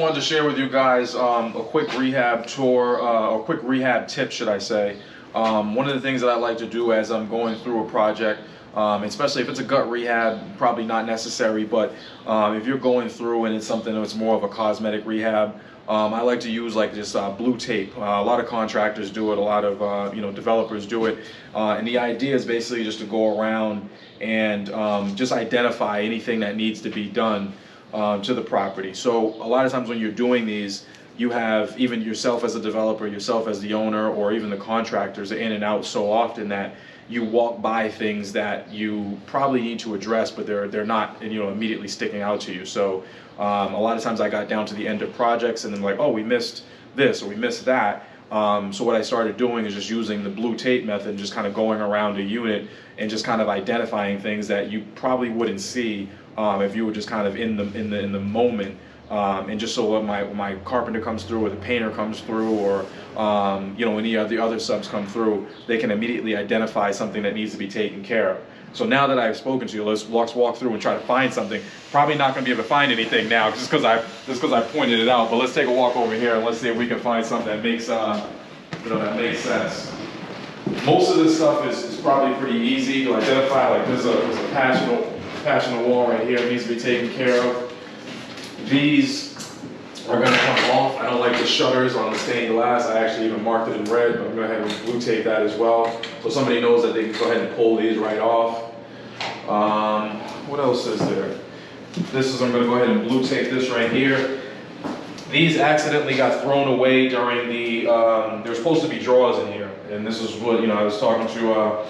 wanted to share with you guys a quick rehab tour, or quick rehab tip, should I say. One of the things that I like to do as I'm going through a project, especially if it's a gut rehab, probably not necessary, but if you're going through and it's something that's more of a cosmetic rehab, I like to use like just blue tape. A lot of contractors do it, a lot of developers do it, and the idea is basically just to go around and just identify anything that needs to be done to the property. So a lot of times when you're doing these, you have even yourself as a developer, yourself as the owner, or even the contractors are in and out so often that you walk by things that you probably need to address, but they're not immediately sticking out to you. So a lot of times I got down to the end of projects and then like, oh, we missed this or we missed that. So what I started doing is just using the blue tape method, just kind of going around a unit and just kind of identifying things that you probably wouldn't see if you were just kind of in the moment. And just so when my carpenter comes through or the painter comes through or any of the other subs come through, they can immediately identify something that needs to be taken care of. So now that I've spoken to you, let's walk through and try to find something. Probably not going to be able to find anything now just because I pointed it out. But let's take a walk over here and let's see if we can find something that makes that makes sense. Most of this stuff is probably pretty easy to identify. Like there's a patch in the wall right here that needs to be taken care of. These are going to come off. I don't like the shutters on the stained glass. I actually even marked it in red, but I'm going to have to blue tape that as well. So somebody knows that they can go ahead and pull these right off. What else is there? I'm going to go ahead and blue tape this right here. These accidentally got thrown away during the, there's supposed to be drawers in here. And this is what, I was talking to a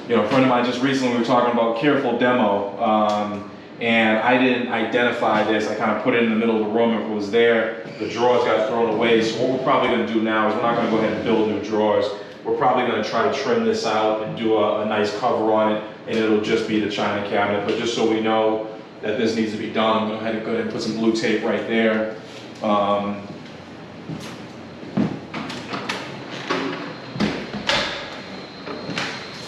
friend of mine just recently. We were talking about careful demo. And I didn't identify this. I kind of put it in the middle of the room. If it was there, the drawers got thrown away. So what we're probably going to do now is we're not going to go ahead and build new drawers. We're probably going to try to trim this out and do a nice cover on it, and it'll just be the china cabinet. But just so we know that this needs to be done, I'm going to go ahead and put some blue tape right there.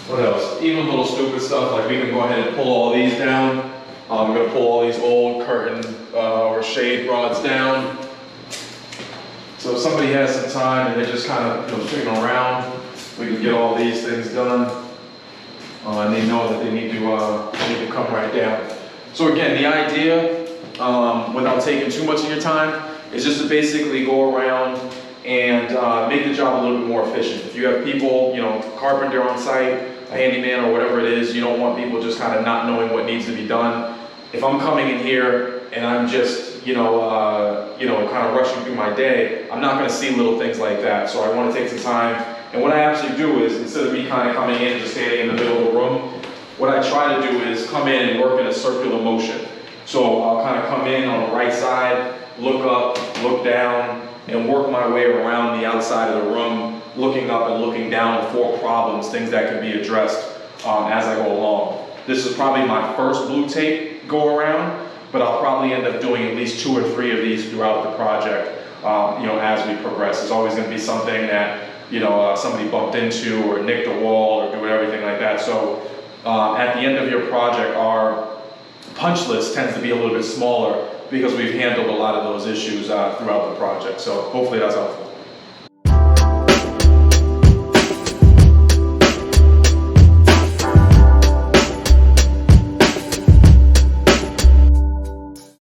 What else? Even little stupid stuff like we can go ahead and pull all these down. I'm going to pull all these old curtain or shade rods down. So if somebody has some time and they're just kind of picking around, we can get all these things done. And they know that they need to come right down. So again, the idea, without taking too much of your time, is just to basically go around and make the job a little bit more efficient. If you have people, carpenter on site, a handyman or whatever it is, you don't want people just kind of not knowing what needs to be done. If I'm coming in here and I'm just, kind of rushing through my day, I'm not going to see little things like that. So I want to take some time. And what I actually do is, instead of me kind of coming in and just standing in the middle of the room, what I try to do is come in and work in a circular motion. So I'll kind of come in on the right side, look up, look down, and work my way around the outside of the room, looking up and looking down for problems, things that can be addressed as I go along. This is probably my first blue tape go around, but I'll probably end up doing at least 2 or 3 of these throughout the project, as we progress. There's always going to be something that, somebody bumped into or nicked a wall or doing everything like that. So at the end of your project, our punch list tends to be a little bit smaller because we've handled a lot of those issues throughout the project. So hopefully that's helpful.